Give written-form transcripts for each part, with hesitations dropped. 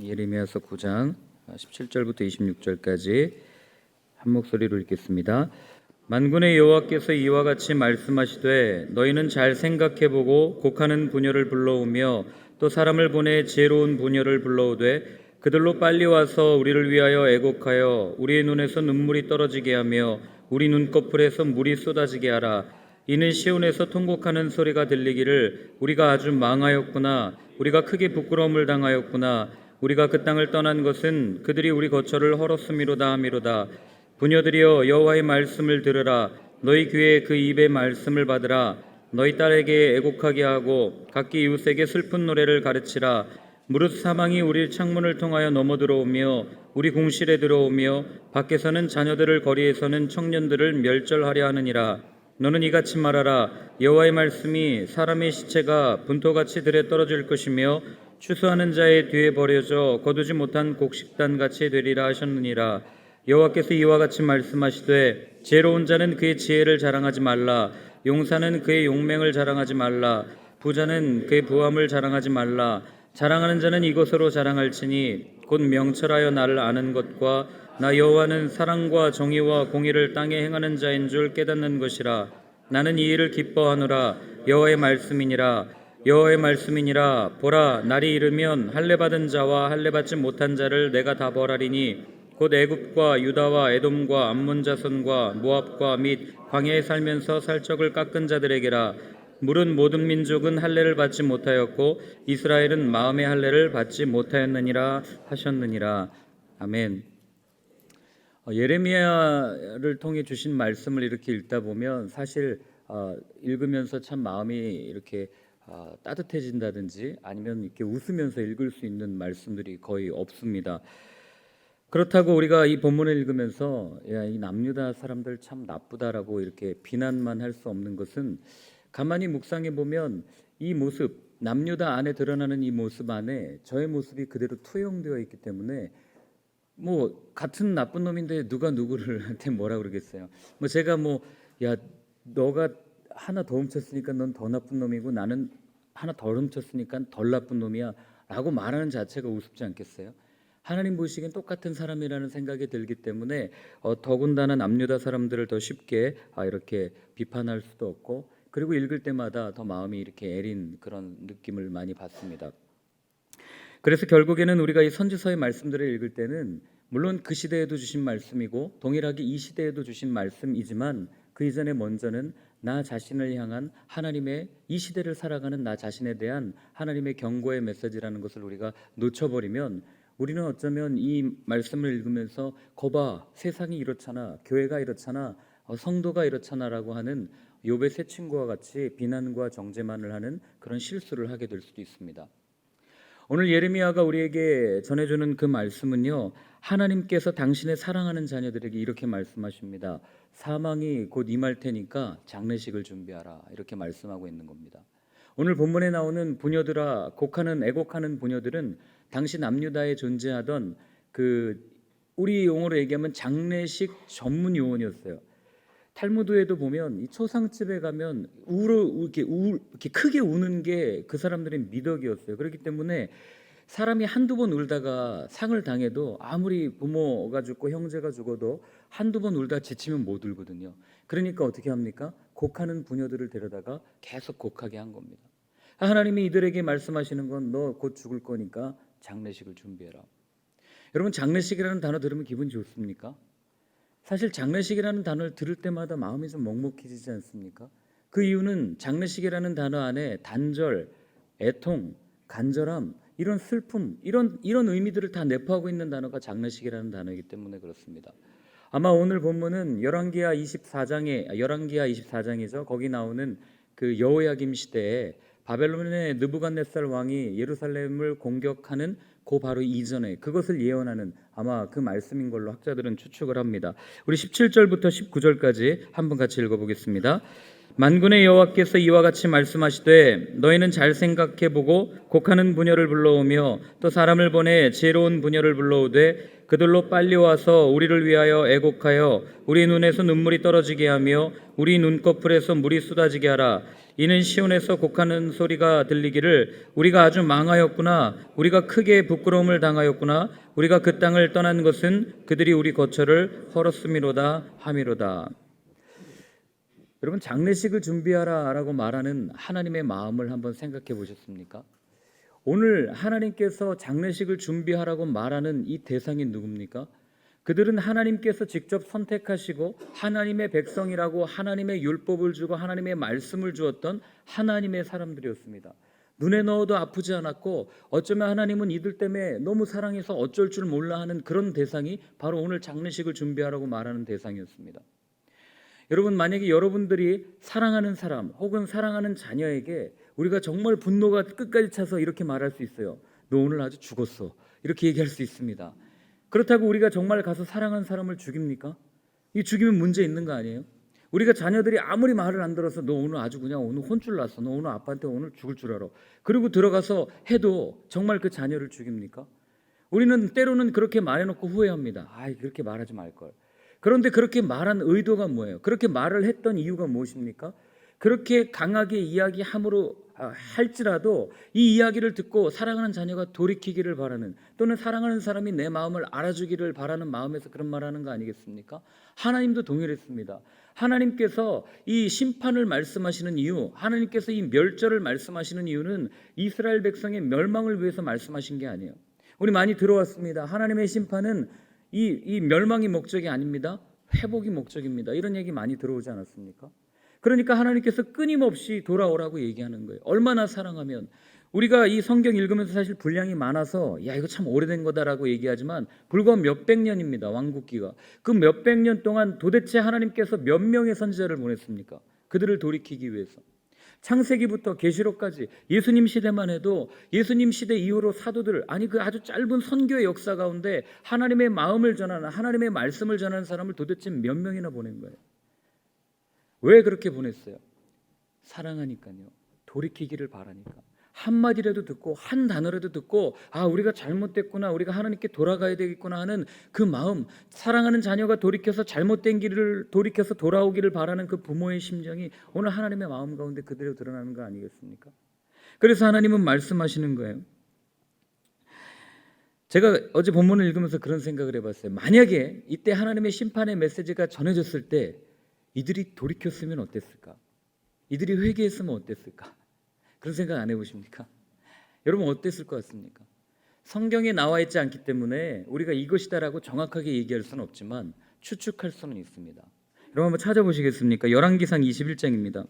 예레미야서 9장 17절부터 26절까지 한 목소리로 읽겠습니다. 만군의 여호와께서 이와 같이 말씀하시되 너희는 잘 생각해보고 곡하는 부녀를 불러오며 또 사람을 보내 지혜로운 부녀를 불러오되 그들로 빨리 와서 우리를 위하여 애곡하여 우리의 눈에서 눈물이 떨어지게 하며 우리 눈꺼풀에서 물이 쏟아지게 하라. 이는 시온에서 통곡하는 소리가 들리기를 우리가 아주 망하였구나, 우리가 크게 부끄러움을 당하였구나, 우리가 그 땅을 떠난 것은 그들이 우리 거처를 헐었음이로다 하미로다. 부녀들이여 여호와의 말씀을 들으라. 너희 귀에 그 입의 말씀을 받으라. 너희 딸에게 애곡하게 하고 각기 이웃에게 슬픈 노래를 가르치라. 무릇 사망이 우리 창문을 통하여 넘어 들어오며 우리 궁실에 들어오며 밖에서는 자녀들을 거리에서는 청년들을 멸절하려 하느니라. 너는 이같이 말하라. 여호와의 말씀이 사람의 시체가 분토같이 들에 떨어질 것이며 추수하는 자의 뒤에 버려져 거두지 못한 곡식단같이 되리라 하셨느니라. 여호와께서 이와 같이 말씀하시되 지혜로운 자는 그의 지혜를 자랑하지 말라. 용사는 그의 용맹을 자랑하지 말라. 부자는 그의 부함을 자랑하지 말라. 자랑하는 자는 이것으로 자랑할지니 곧 명철하여 나를 아는 것과 나 여호와는 사랑과 정의와 공의를 땅에 행하는 자인 줄 깨닫는 것이라. 나는 이 일을 기뻐하노라. 여호와의 말씀이니라. 여호와의 말씀이니라. 보라, 날이 이르면 할례 받은 자와 할례 받지 못한 자를 내가 다 벌하리니 곧 애굽과 유다와 에돔과 암몬 자손과 모압과 및 광야에 살면서 살적을 깎은 자들에게라. 물은 모든 민족은 할례를 받지 못하였고 이스라엘은 마음의 할례를 받지 못하였느니라 하셨느니라. 아멘. 예레미야를 통해 주신 말씀을 이렇게 읽다 보면 사실 읽으면서 참 마음이 이렇게 따뜻해진다든지 아니면 이렇게 웃으면서 읽을 수 있는 말씀들이 거의 없습니다. 그렇다고 우리가 이 본문을 읽으면서 야, 이 남유다 사람들 참 나쁘다라고 이렇게 비난만 할 수 없는 것은 가만히 묵상해 보면 이 모습, 남유다 안에 드러나는 이 모습 안에 저의 모습이 그대로 투영되어 있기 때문에 뭐 같은 나쁜 놈인데 누가 누구를한테 뭐라 그러겠어요. 뭐 제가 야 너가 하나 더 훔쳤으니까 넌 더 나쁜 놈이고 나는 하나 덜 훔쳤으니까 덜 나쁜 놈이야 라고 말하는 자체가 우습지 않겠어요? 하나님 보시기엔 똑같은 사람이라는 생각이 들기 때문에 더군다나 남유다 사람들을 더 쉽게 이렇게 비판할 수도 없고, 그리고 읽을 때마다 더 마음이 이렇게 애린 그런 느낌을 많이 받습니다. 그래서 결국에는 우리가 이 선지서의 말씀들을 읽을 때는 물론 그 시대에도 주신 말씀이고 동일하게 이 시대에도 주신 말씀이지만 그 이전에 먼저는 나 자신을 향한 하나님의, 이 시대를 살아가는 나 자신에 대한 하나님의 경고의 메시지라는 것을 우리가 놓쳐버리면 우리는 어쩌면 이 말씀을 읽으면서 거봐 세상이 이렇잖아, 교회가 이렇잖아, 성도가 이렇잖아 라고 하는 욥의 세 친구와 같이 비난과 정죄만을 하는 그런 실수를 하게 될 수도 있습니다. 오늘 예레미야가 우리에게 전해주는 그 말씀은요, 하나님께서 당신의 사랑하는 자녀들에게 이렇게 말씀하십니다. 사망이 곧 임할 테니까 장례식을 준비하라, 이렇게 말씀하고 있는 겁니다. 오늘 본문에 나오는 부녀들아, 애곡하는 부녀들은 당시 남유다에 존재하던 우리 용어로 얘기하면 장례식 전문 요원이었어요. 탈무드에도 보면 이 초상집에 가면 이렇게 크게 우는 게 그 사람들의 미덕이었어요. 그렇기 때문에 사람이 한두 번 울다가 상을 당해도 아무리 부모가 죽고 형제가 죽어도 한두 번 울다 지치면 못 울거든요. 그러니까 어떻게 합니까? 곡하는 부녀들을 데려다가 계속 곡하게 한 겁니다. 하나님이 이들에게 말씀하시는 건 너 곧 죽을 거니까 장례식을 준비해라. 여러분, 장례식이라는 단어 들으면 기분 좋습니까? 사실 장례식이라는 단어를 들을 때마다 마음이 좀 먹먹해지지 않습니까? 그 이유는 장례식이라는 단어 안에 단절, 애통, 간절함, 이런 슬픔, 이런 의미들을 다 내포하고 있는 단어가 장례식이라는 단어이기 때문에 그렇습니다. 아마 오늘 본문은 열왕기하 24장이죠. 거기 나오는 그 여호야김 시대에 바벨론의 느부갓네살 왕이 예루살렘을 공격하는 그 바로 이전에 그것을 예언하는 아마 그 말씀인 걸로 학자들은 추측을 합니다. 우리 17절부터 19절까지 한번 같이 읽어보겠습니다. 만군의 여호와께서 이와 같이 말씀하시되 너희는 잘 생각해 보고 곡하는 부녀를 불러오며 또 사람을 보내 지혜로운 부녀를 불러오되 그들로 빨리 와서 우리를 위하여 애곡하여 우리 눈에서 눈물이 떨어지게 하며 우리 눈꺼풀에서 물이 쏟아지게 하라. 이는 시온에서 곡하는 소리가 들리기를 우리가 아주 망하였구나, 우리가 크게 부끄러움을 당하였구나, 우리가 그 땅을 떠난 것은 그들이 우리 거처를 헐었음이로다 함이로다. 여러분, 장례식을 준비하라라고 말하는 하나님의 마음을 한번 생각해 보셨습니까? 오늘 하나님께서 장례식을 준비하라고 말하는 이 대상이 누굽니까? 그들은 하나님께서 직접 선택하시고 하나님의 백성이라고 하나님의 율법을 주고 하나님의 말씀을 주었던 하나님의 사람들이었습니다. 눈에 넣어도 아프지 않았고 어쩌면 하나님은 이들 때문에 너무 사랑해서 어쩔 줄 몰라 하는 그런 대상이 바로 오늘 장례식을 준비하라고 말하는 대상이었습니다. 여러분, 만약에 여러분들이 사랑하는 사람 혹은 사랑하는 자녀에게 우리가 정말 분노가 끝까지 차서 이렇게 말할 수 있어요. 너 오늘 아주 죽었어. 이렇게 얘기할 수 있습니다. 그렇다고 우리가 정말 가서 사랑하는 사람을 죽입니까? 이 죽이면 문제 있는 거 아니에요? 우리가 자녀들이 아무리 말을 안 들어서 너 오늘 아주 그냥 오늘 혼쭐 났어. 너 오늘 아빠한테 오늘 죽을 줄 알아. 그리고 들어가서 해도 정말 그 자녀를 죽입니까? 우리는 때로는 그렇게 말해놓고 후회합니다. 그렇게 말하지 말걸. 그런데 그렇게 말한 의도가 뭐예요? 그렇게 말을 했던 이유가 무엇입니까? 그렇게 강하게 이야기함으로 할지라도 이 이야기를 듣고 사랑하는 자녀가 돌이키기를 바라는, 또는 사랑하는 사람이 내 마음을 알아주기를 바라는 마음에서 그런 말하는 거 아니겠습니까? 하나님도 동일했습니다. 하나님께서 이 심판을 말씀하시는 이유, 하나님께서 이 멸절을 말씀하시는 이유는 이스라엘 백성의 멸망을 위해서 말씀하신 게 아니에요. 우리 많이 들어왔습니다. 하나님의 심판은 이 멸망이 목적이 아닙니다. 회복이 목적입니다. 이런 얘기 많이 들어오지 않았습니까? 그러니까 하나님께서 끊임없이 돌아오라고 얘기하는 거예요. 얼마나 사랑하면. 우리가 이 성경 읽으면서 사실 분량이 많아서 이거 참 오래된 거다라고 얘기하지만 불과 몇백 년입니다. 왕국기가. 그 몇백 년 동안 도대체 하나님께서 몇 명의 선지자를 보냈습니까? 그들을 돌이키기 위해서. 창세기부터 계시록까지 예수님 시대만 해도 예수님 시대 이후로 사도들, 그 아주 짧은 선교의 역사 가운데 하나님의 마음을 전하는, 하나님의 말씀을 전하는 사람을 도대체 몇 명이나 보낸 거예요. 왜 그렇게 보냈어요? 사랑하니까요. 돌이키기를 바라니까. 한마디라도 듣고 한 단어라도 듣고 우리가 잘못됐구나, 우리가 하나님께 돌아가야 되겠구나 하는 그 마음, 사랑하는 자녀가 돌이켜서 잘못된 길을 돌이켜서 돌아오기를 바라는 그 부모의 심정이 오늘 하나님의 마음 가운데 그대로 드러나는 거 아니겠습니까? 그래서 하나님은 말씀하시는 거예요. 제가 어제 본문을 읽으면서 그런 생각을 해봤어요. 만약에 이때 하나님의 심판의 메시지가 전해졌을 때 이들이 돌이켰으면 어땠을까? 이들이 회개했으면 어땠을까? 그런 생각 안 해보십니까? 여러분, 어땠을 것 같습니까? 성경에 나와 있지 않기 때문에 우리가 이것이다라고 정확하게 얘기할 수는 없지만 추측할 수는 있습니다. 여러분, 한번 찾아보시겠습니까? 열왕기상 21장입니다.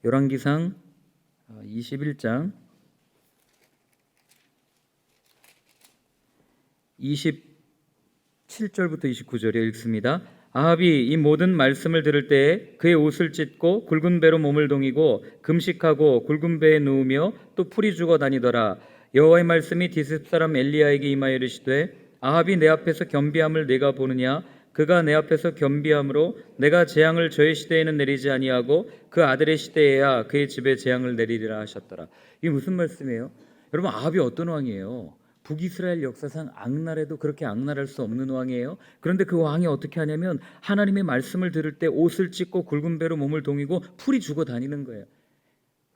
열왕기상 21장 27절부터 29절에 읽습니다. 아합이 이 모든 말씀을 들을 때에 그의 옷을 찢고 굵은 배로 몸을 동이고 금식하고 굵은 배에 누우며 또 풀이 죽어 다니더라. 여호와의 말씀이 디습 사람 엘리야에게 임하여 이르시되 아합이 내 앞에서 겸비함을 내가 보느냐? 그가 내 앞에서 겸비함으로 내가 재앙을 저의 시대에는 내리지 아니하고 그 아들의 시대에야 그의 집에 재앙을 내리리라 하셨더라. 이게 무슨 말씀이에요? 여러분, 아합이 어떤 왕이에요? 북이스라엘 역사상 악날에도 그렇게 악날할 수 없는 왕이에요. 그런데 그 왕이 어떻게 하냐면 하나님의 말씀을 들을 때 옷을 찢고 굵은 배로 몸을 동이고 풀이 죽어 다니는 거예요.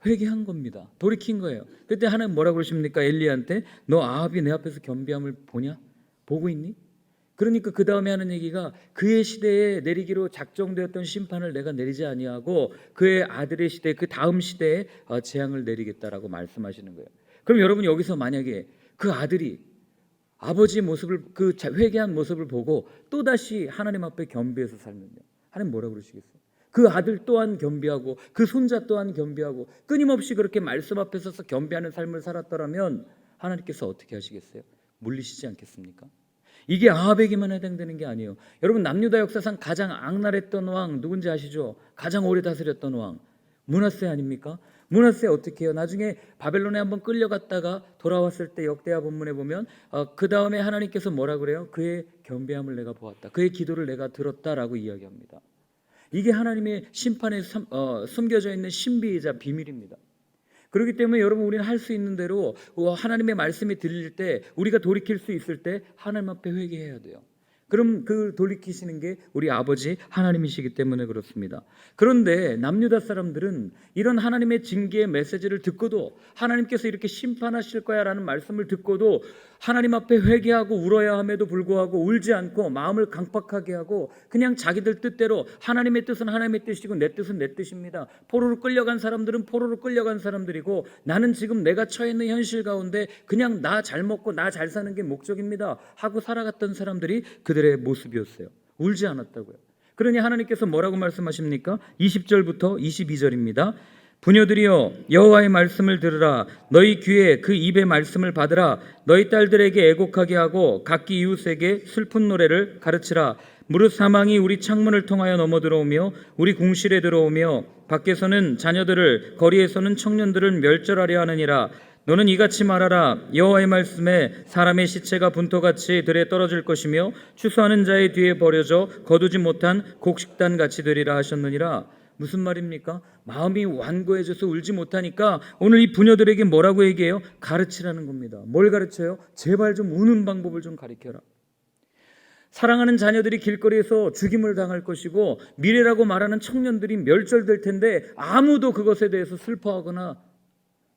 회개한 겁니다. 돌이킨 거예요. 그때 하나님 뭐라고 그러십니까? 엘리야한테 너 아합이 내 앞에서 겸비함을 보냐? 보고 있니? 그러니까 그 다음에 하는 얘기가 그의 시대에 내리기로 작정되었던 심판을 내가 내리지 아니하고 그의 아들의 시대, 그 다음 시대에 재앙을 내리겠다라고 말씀하시는 거예요. 그럼 여러분, 여기서 만약에 그 아들이 아버지의 모습을, 그 회개한 모습을 보고 또다시 하나님 앞에 겸비해서 살면요, 하나님 뭐라고 그러시겠어요? 그 아들 또한 겸비하고 그 손자 또한 겸비하고 끊임없이 그렇게 말씀 앞에 서서 겸비하는 삶을 살았더라면 하나님께서 어떻게 하시겠어요? 물리시지 않겠습니까? 이게 아합에게만 해당되는 게 아니에요. 여러분, 남유다 역사상 가장 악랄했던 왕 누군지 아시죠? 가장 오래 다스렸던 왕 므낫세 아닙니까? 므낫세 어떻게 해요? 나중에 바벨론에 한번 끌려갔다가 돌아왔을 때 역대하 본문에 보면 그 다음에 하나님께서 뭐라 그래요? 그의 겸비함을 내가 보았다. 그의 기도를 내가 들었다라고 이야기합니다. 이게 하나님의 심판에 숨겨져 있는 신비이자 비밀입니다. 그렇기 때문에 여러분, 우리는 할 수 있는 대로 하나님의 말씀이 들릴 때, 우리가 돌이킬 수 있을 때 하나님 앞에 회개해야 돼요. 그럼 그 돌이키시는 게 우리 아버지 하나님이시기 때문에 그렇습니다. 그런데 남유다 사람들은 이런 하나님의 징계의 메시지를 듣고도, 하나님께서 이렇게 심판하실 거야 라는 말씀을 듣고도 하나님 앞에 회개하고 울어야 함에도 불구하고 울지 않고 마음을 강팍하게 하고 그냥 자기들 뜻대로, 하나님의 뜻은 하나님의 뜻이고 내 뜻은 내 뜻입니다. 포로로 끌려간 사람들은 포로로 끌려간 사람들이고, 나는 지금 내가 처해 있는 현실 가운데 그냥 나 잘 먹고 나 잘 사는 게 목적입니다 하고 살아갔던 사람들이 그들의 모습이었어요. 울지 않았다고요. 그러니 하나님께서 뭐라고 말씀하십니까? 20절부터 22절입니다. 부녀들이여, 여호와의 말씀을 들으라. 너희 귀에 그 입의 말씀을 받으라. 너희 딸들에게 애곡하게 하고 각기 이웃에게 슬픈 노래를 가르치라. 무릇 사망이 우리 창문을 통하여 넘어 들어오며 우리 궁실에 들어오며 밖에서는 자녀들을, 거리에서는 청년들을 멸절하려 하느니라. 너는 이같이 말하라. 여호와의 말씀에 사람의 시체가 분토같이 들에 떨어질 것이며 추수하는 자의 뒤에 버려져 거두지 못한 곡식단같이 되리라 하셨느니라. 무슨 말입니까? 마음이 완고해져서 울지 못하니까 오늘 이 부녀들에게 뭐라고 얘기해요? 가르치라는 겁니다. 뭘 가르쳐요? 제발 좀 우는 방법을 좀 가르쳐라. 사랑하는 자녀들이 길거리에서 죽임을 당할 것이고 미래라고 말하는 청년들이 멸절될 텐데 아무도 그것에 대해서 슬퍼하거나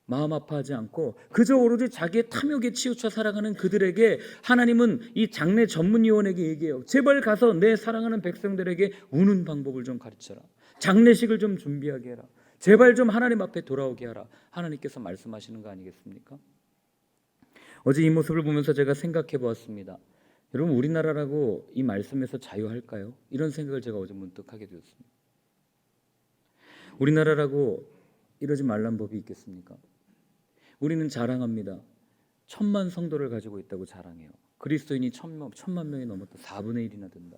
마음 아파하지 않고 그저 오로지 자기의 탐욕에 치우쳐 살아가는 그들에게 하나님은 이 장례 전문위원에게 얘기해요. 제발 가서 내 사랑하는 백성들에게 우는 방법을 좀 가르쳐라. 장례식을 좀 준비하게 해라. 제발 좀 하나님 앞에 돌아오게 하라. 하나님께서 말씀하시는 거 아니겠습니까? 어제 이 모습을 보면서 제가 생각해 보았습니다. 여러분, 우리나라라고 이 말씀에서 자유할까요? 이런 생각을 제가 어제 문득 하게 되었습니다. 우리나라라고 이러지 말란 법이 있겠습니까? 우리는 자랑합니다. 1000만 성도를 가지고 있다고 자랑해요. 그리스도인이 1000만 명이 넘었다. 4분의 1이나 된다.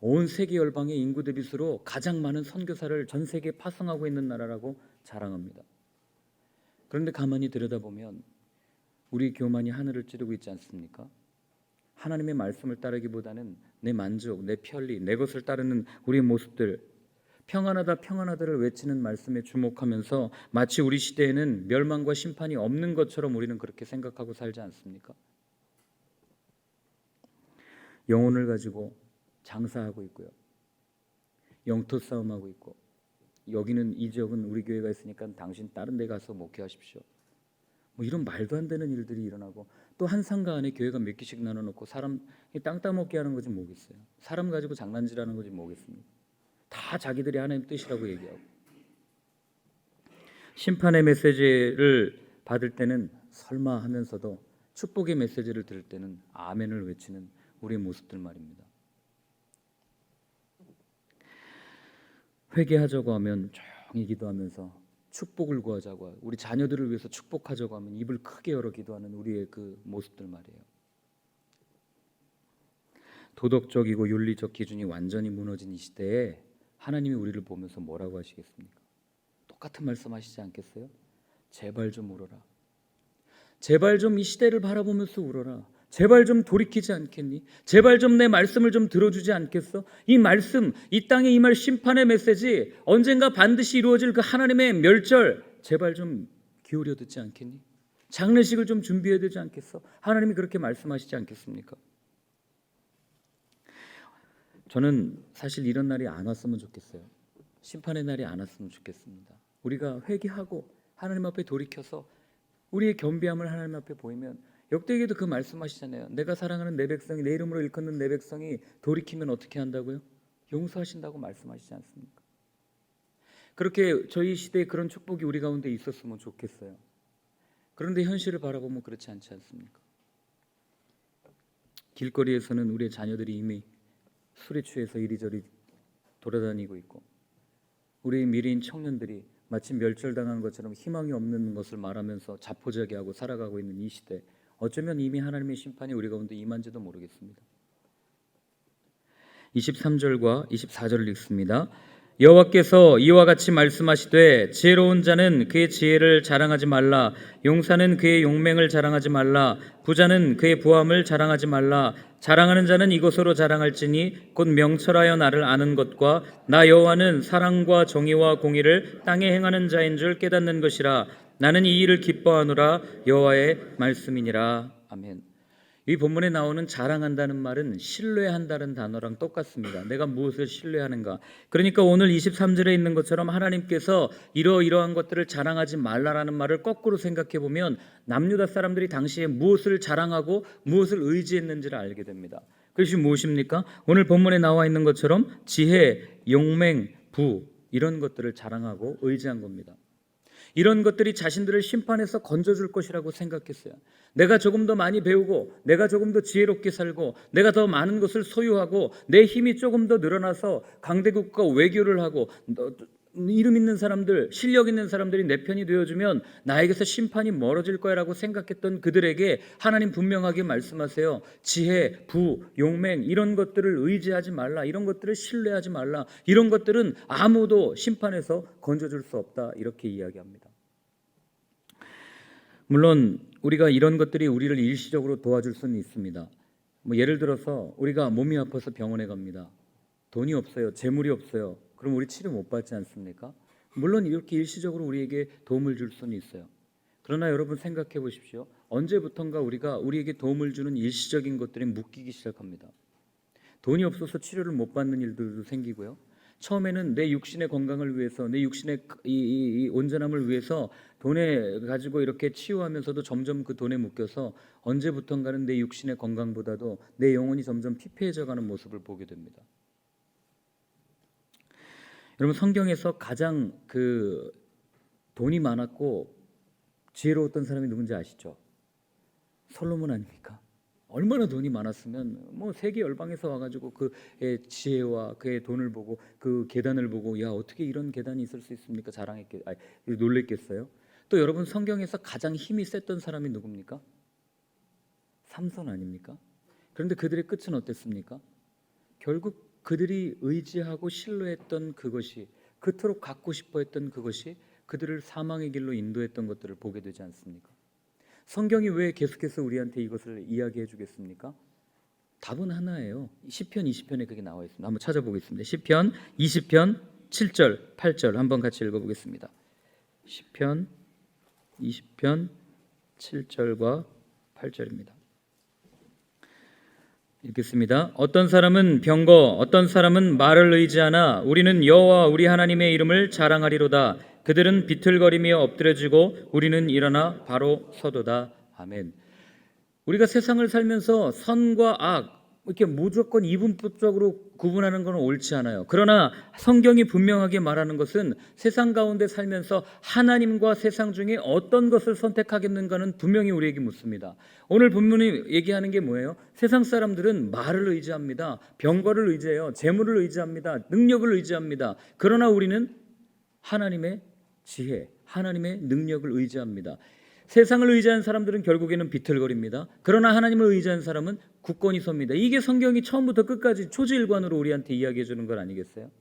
온 세계 열방의 인구 대비수로 가장 많은 선교사를 전 세계에 파송하고 있는 나라라고 자랑합니다. 그런데 가만히 들여다보면 우리 교만이 하늘을 찌르고 있지 않습니까? 하나님의 말씀을 따르기보다는 내 만족, 내 편리, 내 것을 따르는 우리의 모습들, 평안하다 평안하다를 외치는 말씀에 주목하면서 마치 우리 시대에는 멸망과 심판이 없는 것처럼 우리는 그렇게 생각하고 살지 않습니까? 영혼을 가지고 장사하고 있고요. 영토 싸움하고 있고, 여기는 이 지역은 우리 교회가 있으니까 당신 다른 데 가서 목회하십시오. 뭐 이런 말도 안 되는 일들이 일어나고, 또 한 상가 안에 교회가 몇 개씩 나눠놓고 사람 땅 따먹게 하는 거지 뭐겠어요. 사람 가지고 장난질하는 거지 뭐겠습니까? 다 자기들이 하나님 뜻이라고 얘기하고, 심판의 메시지를 받을 때는 설마 하면서도 축복의 메시지를 들을 때는 아멘을 외치는 우리의 모습들 말입니다. 회개하자고 하면 조용히 기도하면서 축복을 구하자고 하고, 우리 자녀들을 위해서 축복하자고 하면 입을 크게 열어 기도하는 우리의 그 모습들 말이에요. 도덕적이고 윤리적 기준이 완전히 무너진 이 시대에 하나님이 우리를 보면서 뭐라고 하시겠습니까? 똑같은 말씀하시지 않겠어요? 제발 좀 울어라. 제발 좀 이 시대를 바라보면서 울어라. 제발 좀 돌이키지 않겠니? 제발 좀 내 말씀을 좀 들어주지 않겠어? 이 말씀, 이 땅에 임할 심판의 메시지, 언젠가 반드시 이루어질 그 하나님의 멸절, 제발 좀 기울여 듣지 않겠니? 장례식을 좀 준비해야 되지 않겠어? 하나님이 그렇게 말씀하시지 않겠습니까? 저는 사실 이런 날이 안 왔으면 좋겠어요. 심판의 날이 안 왔으면 좋겠습니다. 우리가 회개하고 하나님 앞에 돌이켜서 우리의 겸비함을 하나님 앞에 보이면, 역대기에도 그 말씀하시잖아요. 내가 사랑하는 내 백성이, 내 이름으로 일컫는 내 백성이 돌이키면 어떻게 한다고요? 용서하신다고 말씀하시지 않습니까? 그렇게 저희 시대에 그런 축복이 우리 가운데 있었으면 좋겠어요. 그런데 현실을 바라보면 그렇지 않지 않습니까? 길거리에서는 우리의 자녀들이 이미 술에 취해서 이리저리 돌아다니고 있고, 우리의 미래인 청년들이 마치 멸절당한 것처럼 희망이 없는 것을 말하면서 자포자기하고 살아가고 있는 이 시대, 어쩌면 이미 하나님의 심판이 우리 가운데 임한지도 모르겠습니다. 23절과 24절을 읽습니다. 여호와께서 이와 같이 말씀하시되 지혜로운 자는 그의 지혜를 자랑하지 말라. 용사는 그의 용맹을 자랑하지 말라. 부자는 그의 부함을 자랑하지 말라. 자랑하는 자는 이것으로 자랑할지니 곧 명철하여 나를 아는 것과 나 여호와는 사랑과 정의와 공의를 땅에 행하는 자인 줄 깨닫는 것이라. 나는 이 일을 기뻐하노라. 여호와의 말씀이니라. 아멘. 이 본문에 나오는 자랑한다는 말은 신뢰한다는 단어랑 똑같습니다. 내가 무엇을 신뢰하는가. 그러니까 오늘 23절에 있는 것처럼 하나님께서 이러이러한 것들을 자랑하지 말라라는 말을 거꾸로 생각해 보면 남유다 사람들이 당시에 무엇을 자랑하고 무엇을 의지했는지를 알게 됩니다. 그것이 무엇입니까? 오늘 본문에 나와 있는 것처럼 지혜, 용맹, 부 이런 것들을 자랑하고 의지한 겁니다. 이런 것들이 자신들을 심판에서 건져줄 것이라고 생각했어요. 내가 조금 더 많이 배우고 내가 조금 더 지혜롭게 살고 내가 더 많은 것을 소유하고 내 힘이 조금 더 늘어나서 강대국과 외교를 하고 이름 있는 사람들, 실력 있는 사람들이 내 편이 되어주면 나에게서 심판이 멀어질 거야 라고 생각했던 그들에게 하나님 분명하게 말씀하세요. 지혜, 부, 용맹 이런 것들을 의지하지 말라. 이런 것들을 신뢰하지 말라. 이런 것들은 아무도 심판에서 건져줄 수 없다. 이렇게 이야기합니다. 물론 우리가 이런 것들이 우리를 일시적으로 도와줄 수는 있습니다. 예를 들어서 우리가 몸이 아파서 병원에 갑니다. 돈이 없어요. 재물이 없어요. 그럼 우리 치료 못 받지 않습니까? 물론 이렇게 일시적으로 우리에게 도움을 줄 수는 있어요. 그러나 여러분 생각해 보십시오. 언제부턴가 우리에게 도움을 주는 일시적인 것들이 묶이기 시작합니다. 돈이 없어서 치료를 못 받는 일들도 생기고요. 처음에는 내 육신의 건강을 위해서 내 육신의 이 온전함을 위해서 돈에 가지고 이렇게 치유하면서도 점점 그 돈에 묶여서 언제부턴가는 내 육신의 건강보다도 내 영혼이 점점 피폐해져가는 모습을 보게 됩니다. 여러분 성경에서 가장 돈이 많았고 지혜로웠던 사람이 누군지 아시죠? 솔로몬 아닙니까? 얼마나 돈이 많았으면 세계 열방에서 와가지고 그의 지혜와 그의 돈을 보고 그 계단을 보고 야 어떻게 이런 계단이 있을 수 있습니까? 놀랬겠어요? 또 여러분 성경에서 가장 힘이 셌던 사람이 누굽니까? 삼손 아닙니까? 그런데 그들의 끝은 어땠습니까? 결국 그들이 의지하고 신뢰했던 그것이 그토록 갖고 싶어했던 그것이 그들을 사망의 길로 인도했던 것들을 보게 되지 않습니까? 성경이 왜 계속해서 우리한테 이것을 이야기해 주겠습니까? 답은 하나예요. 시편 20편에 그게 나와 있습니다. 한번 찾아보겠습니다. 시편 20편 7절 8절 한번 같이 읽어보겠습니다. 시편 20편 7절과 8절입니다. 읽겠습니다. 어떤 사람은 병거, 어떤 사람은 말을 의지하나 우리는 여호와 우리 하나님의 이름을 자랑하리로다. 그들은 비틀거리며 엎드려지고 우리는 일어나 바로 서도다. 아멘. 우리가 세상을 살면서 선과 악 이렇게 무조건 이분법적으로 구분하는 건 옳지 않아요. 그러나 성경이 분명하게 말하는 것은 세상 가운데 살면서 하나님과 세상 중에 어떤 것을 선택하겠는가는 분명히 우리에게 묻습니다. 오늘 본문이 얘기하는 게 뭐예요? 세상 사람들은 말을 의지합니다. 병거를 의지해요. 재물을 의지합니다. 능력을 의지합니다. 그러나 우리는 하나님의 지혜, 하나님의 능력을 의지합니다. 세상을 의지한 사람들은 결국에는 비틀거립니다. 그러나 하나님을 의지한 사람은 굳건히 섭니다. 이게 성경이 처음부터 끝까지 초지일관으로 우리한테 이야기해 주는 건 아니겠어요?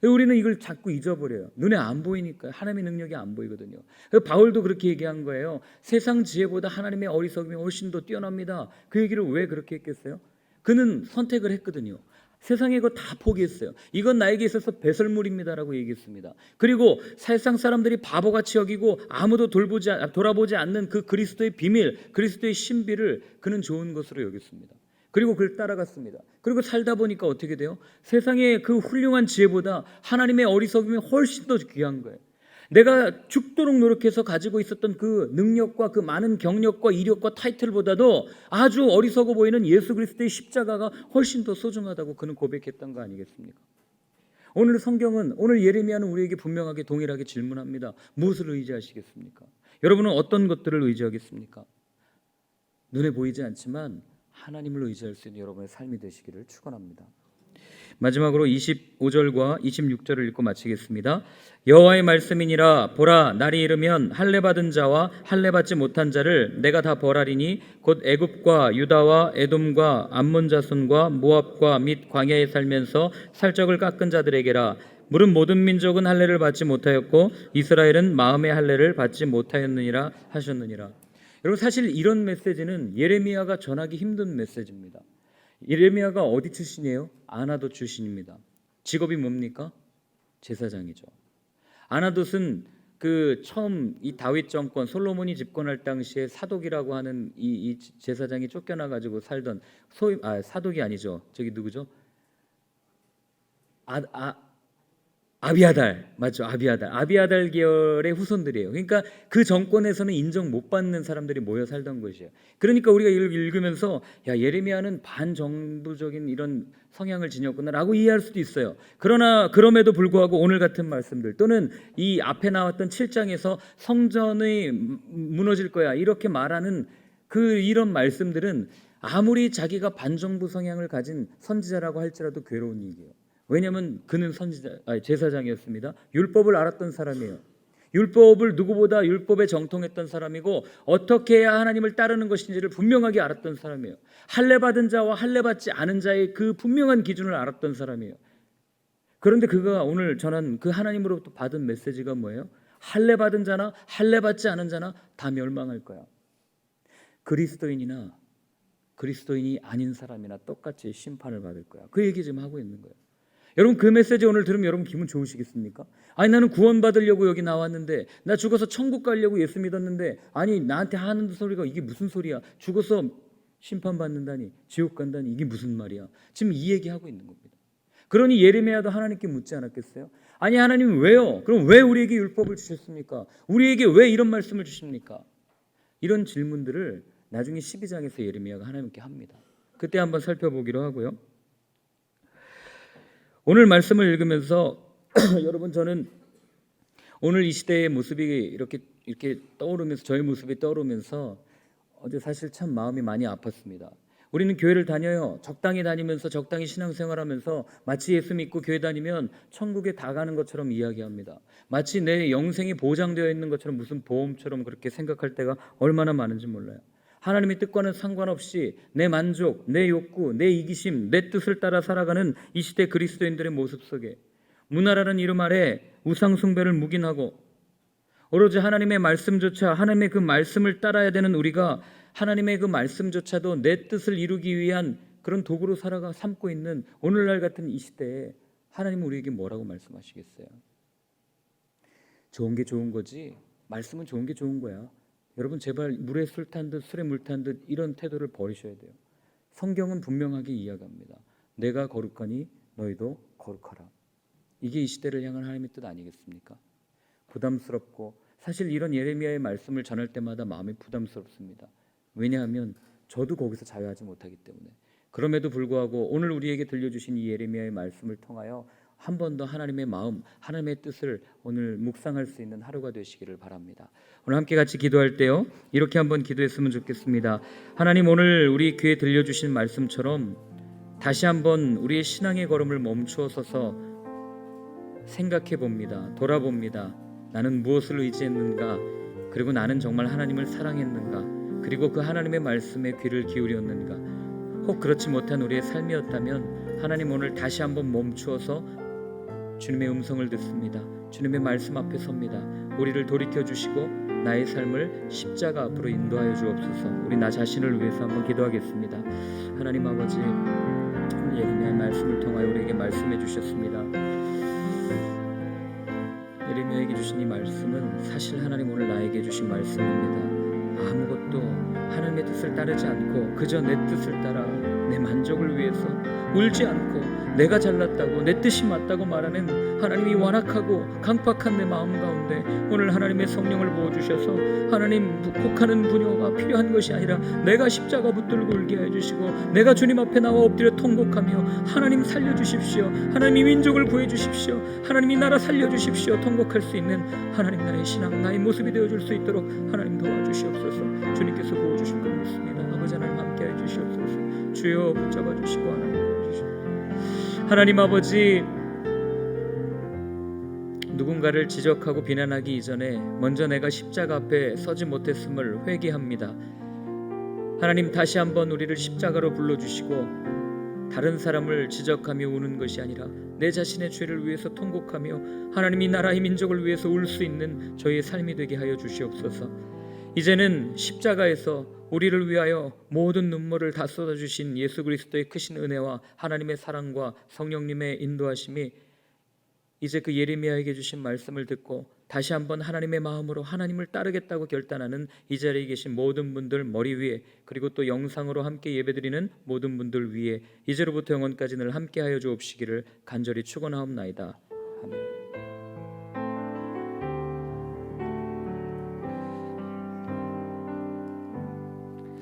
우리는 이걸 자꾸 잊어버려요. 눈에 안 보이니까 하나님의 능력이 안 보이거든요. 바울도 그렇게 얘기한 거예요. 세상 지혜보다 하나님의 어리석음이 훨씬 더 뛰어납니다. 그 얘기를 왜 그렇게 했겠어요? 그는 선택을 했거든요. 세상에 이거 다 포기했어요. 이건 나에게 있어서 배설물입니다라고 얘기했습니다. 그리고 세상 사람들이 바보같이 여기고 아무도 돌아보지 않는 그 그리스도의 비밀, 그리스도의 신비를 그는 좋은 것으로 여겼습니다. 그리고 그를 따라갔습니다. 그리고 살다 보니까 어떻게 돼요? 세상의 그 훌륭한 지혜보다 하나님의 어리석음이 훨씬 더 귀한 거예요. 내가 죽도록 노력해서 가지고 있었던 그 능력과 그 많은 경력과 이력과 타이틀보다도 아주 어리석어 보이는 예수 그리스도의 십자가가 훨씬 더 소중하다고 그는 고백했던 거 아니겠습니까? 오늘 성경은, 오늘 예레미야는 우리에게 분명하게 동일하게 질문합니다. 무엇을 의지하시겠습니까? 여러분은 어떤 것들을 의지하겠습니까? 눈에 보이지 않지만 하나님을 의지할 수 있는 여러분의 삶이 되시기를 축원합니다. 마지막으로 25절과 26절을 읽고 마치겠습니다. 여호와의 말씀이니라. 보라, 날이 이르면 할례 받은 자와 할례 받지 못한 자를 내가 다 벌하리니 곧 애굽과 유다와 에돔과 암몬 자손과 모압과 및 광야에 살면서 살적을 깎은 자들에게라. 물은 모든 민족은 할례를 받지 못하였고 이스라엘은 마음의 할례를 받지 못하였느니라 하셨느니라. 여러분, 사실 이런 메시지는 예레미야가 전하기 힘든 메시지입니다. 예레미야가 어디 출신이에요? 아나돗 출신입니다. 직업이 뭡니까? 제사장이죠. 아나돗은 그 처음 이 다윗 정권 솔로몬이 집권할 당시에 사독이라고 하는 이 제사장이 쫓겨나 가지고 살던 소위 사독이 아니죠. 저기 누구죠? 아비아달 맞죠? 아비아달 계열의 후손들이에요. 그러니까 그 정권에서는 인정 못 받는 사람들이 모여 살던 것이에요. 그러니까 우리가 읽으면서 야, 예레미야는 반정부적인 이런 성향을 지녔구나라고 이해할 수도 있어요. 그러나 그럼에도 불구하고 오늘 같은 말씀들 또는 이 앞에 나왔던 7장에서 성전이 무너질 거야 이렇게 말하는 이런 말씀들은 아무리 자기가 반정부 성향을 가진 선지자라고 할지라도 괴로운 얘기예요. 왜냐하면 그는 제사장이었습니다. 율법을 알았던 사람이에요. 율법을 누구보다 율법에 정통했던 사람이고 어떻게 해야 하나님을 따르는 것인지를 분명하게 알았던 사람이에요. 할례 받은 자와 할례 받지 않은 자의 그 분명한 기준을 알았던 사람이에요. 그런데 그가 오늘 전한 그 하나님으로부터 받은 메시지가 뭐예요? 할례 받은 자나 할례 받지 않은 자나 다 멸망할 거야. 그리스도인이나 그리스도인이 아닌 사람이나 똑같이 심판을 받을 거야. 그 얘기 지금 하고 있는 거예요. 여러분, 그 메시지 오늘 들으면 여러분 기분 좋으시겠습니까? 아니, 나는 구원 받으려고 여기 나왔는데, 나 죽어서 천국 가려고 예수 믿었는데, 아니 나한테 하는 소리가 이게 무슨 소리야? 죽어서 심판받는다니, 지옥 간다니, 이게 무슨 말이야? 지금 이 얘기하고 있는 겁니다. 그러니 예레미야도 하나님께 묻지 않았겠어요? 아니, 하나님 왜요? 그럼 왜 우리에게 율법을 주셨습니까? 우리에게 왜 이런 말씀을 주십니까? 이런 질문들을 나중에 12장에서 예레미야가 하나님께 합니다. 그때 한번 살펴보기로 하고요. 오늘 말씀을 읽으면서 여러분, 저는 오늘 이 시대의 모습이 이렇게 떠오르면서, 저의 모습이 떠오르면서 어제 사실 참 마음이 많이 아팠습니다. 우리는 교회를 다녀요. 적당히 다니면서 적당히 신앙생활하면서 마치 예수 믿고 교회 다니면 천국에 다 가는 것처럼 이야기합니다. 마치 내 영생이 보장되어 있는 것처럼, 무슨 보험처럼 그렇게 생각할 때가 얼마나 많은지 몰라요. 하나님의 뜻과는 상관없이 내 만족, 내 욕구, 내 이기심, 내 뜻을 따라 살아가는 이 시대 그리스도인들의 모습 속에 문화라는 이름 아래 우상 숭배를 묵인하고 오로지 하나님의 말씀조차, 하나님의 그 말씀을 따라야 되는 우리가 하나님의 그 말씀조차도 내 뜻을 이루기 위한 그런 도구로 삼고 있는 오늘날 같은 이 시대에 하나님은 우리에게 뭐라고 말씀하시겠어요? 좋은 게 좋은 거지, 말씀은 좋은 게 좋은 거야. 여러분, 제발 물에 술 탄 듯 술에 물 탄 듯 이런 태도를 버리셔야 돼요. 성경은 분명하게 이야기합니다. 내가 거룩하니 너희도 거룩하라. 이게 이 시대를 향한 하나님의 뜻 아니겠습니까? 부담스럽고, 사실 이런 예레미야의 말씀을 전할 때마다 마음이 부담스럽습니다. 왜냐하면 저도 거기서 자유하지 못하기 때문에. 그럼에도 불구하고 오늘 우리에게 들려주신 이 예레미야의 말씀을 통하여 한 번 더 하나님의 마음, 하나님의 뜻을 오늘 묵상할 수 있는 하루가 되시기를 바랍니다. 오늘 함께 같이 기도할 때요, 이렇게 한번 기도했으면 좋겠습니다. 하나님, 오늘 우리 귀에 들려주신 말씀처럼 다시 한번 우리의 신앙의 걸음을 멈추어 서서 생각해 봅니다. 돌아봅니다. 나는 무엇을 의지했는가? 그리고 나는 정말 하나님을 사랑했는가? 그리고 그 하나님의 말씀에 귀를 기울였는가? 혹 그렇지 못한 우리의 삶이었다면 하나님, 오늘 다시 한번 멈추어서 주님의 음성을 듣습니다. 주님의 말씀 앞에 섭니다. 우리를 돌이켜주시고 나의 삶을 십자가 앞으로 인도하여 주옵소서. 우리 나 자신을 위해서 한번 기도하겠습니다. 하나님 아버지, 예레미야의 말씀을 통하여 우리에게 말씀해 주셨습니다. 예레미야에게 주신 이 말씀은 사실 하나님 오늘 나에게 주신 말씀입니다. 아무것도 하나님의 뜻을 따르지 않고 그저 내 뜻을 따라 내 만족을 위해서 울지 않고 내가 잘났다고 내 뜻이 맞다고 말하는 하나님이 완악하고 강팍한 내 마음 가운데 오늘 하나님의 성령을 부어주셔서 하나님, 혹하는 분요가 필요한 것이 아니라 내가 십자가 붙들고 울게 해주시고 내가 주님 앞에 나와 엎드려 통곡하며 하나님 살려주십시오, 하나님이 민족을 구해주십시오, 하나님이 나라 살려주십시오 통곡할 수 있는 하나님, 나의 신앙, 나의 모습이 되어줄 수 있도록 하나님 도와주시옵소서. 주님께서 부어주실 것 믿습니다. 아버지 하나님 함께해 주시옵소서. 주여 붙잡아 주시고 하나님 도와주시옵소서. 하나님 아버지, 누군가를 지적하고 비난하기 이전에 먼저 내가 십자가 앞에 서지 못했음을 회개합니다. 하나님, 다시 한번 우리를 십자가로 불러주시고 다른 사람을 지적하며 우는 것이 아니라 내 자신의 죄를 위해서 통곡하며 하나님이 나라의 민족을 위해서 울 수 있는 저희의 삶이 되게 하여 주시옵소서. 이제는 십자가에서 우리를 위하여 모든 눈물을 다 쏟아주신 예수 그리스도의 크신 은혜와 하나님의 사랑과 성령님의 인도하심이 이제 그 예레미야에게 주신 말씀을 듣고 다시 한번 하나님의 마음으로 하나님을 따르겠다고 결단하는 이 자리에 계신 모든 분들 머리 위에, 그리고 또 영상으로 함께 예배드리는 모든 분들 위에 이제로부터 영원까지 늘 함께하여 주옵시기를 간절히 축원하옵나이다. 아멘.